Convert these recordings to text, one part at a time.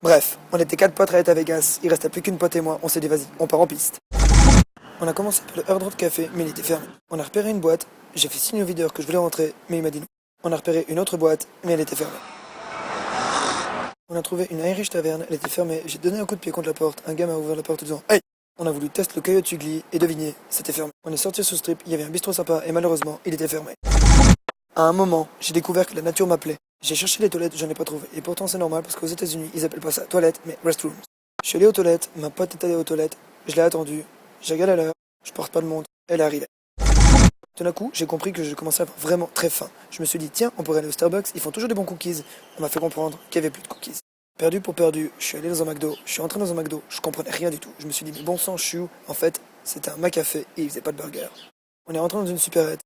Bref, on était 4 potes à être à Vegas, il restait plus qu'une pote et moi, on s'est dit vas-y, on part en piste. On a commencé par le Hard Rock Café, mais il était fermé. On a repéré une boîte, j'ai fait signe au videur que je voulais rentrer, mais il m'a dit non. On a repéré une autre boîte, mais elle était fermée. On a trouvé une Irish Taverne, elle était fermée, j'ai donné un coup de pied contre la porte, un gars m'a ouvert la porte en disant hey! On a voulu tester le Coyote Ugly et devinez, c'était fermé. On est sorti sous strip, il y avait un bistrot sympa et malheureusement, il était fermé. À un moment, j'ai découvert que la nature m'appelait. J'ai cherché les toilettes, j'en ai pas trouvé. Et pourtant c'est normal parce qu'aux États-Unis, ils appellent pas ça toilette, mais restrooms. Je suis allé aux toilettes, ma pote est allée aux toilettes, je l'ai attendue, j'ai regardé l'heure, je porte pas de montre, elle est arrivée. Tout d'un coup, j'ai compris que je commençais à avoir vraiment très faim. Je me suis dit, tiens, on pourrait aller au Starbucks, ils font toujours des bons cookies. On m'a fait comprendre qu'il n'y avait plus de cookies. Perdu pour perdu, je suis allé dans un McDo, je suis entré dans un McDo, je comprenais rien du tout. Je me suis dit, mais bon sang, je suis où? En fait, c'était un McCafé et ils faisaient pas de burger. On est rentré dans une supérette.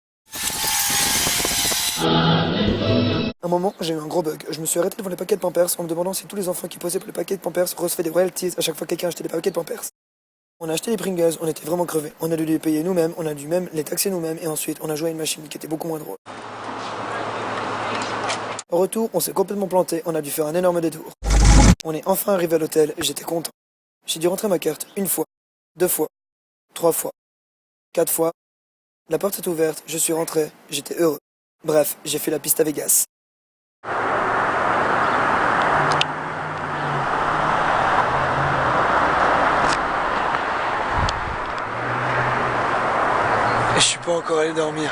Un moment, j'ai eu un gros bug. Je me suis arrêté devant les paquets de Pampers en me demandant si tous les enfants qui posaient pour les paquets de Pampers recevaient des royalties à chaque fois que quelqu'un achetait des paquets de Pampers. On a acheté les Pringles, on était vraiment crevés. On a dû les payer nous-mêmes, on a dû même les taxer nous-mêmes et ensuite on a joué à une machine qui était beaucoup moins drôle. Au retour, on s'est complètement planté, on a dû faire un énorme détour. On est enfin arrivé à l'hôtel et j'étais content. J'ai dû rentrer ma carte une fois, 2 fois, 3 fois, 4 fois. La porte est ouverte, je suis rentré, j'étais heureux. Bref, j'ai fait la piste à Vegas. Et je suis pas encore allé dormir.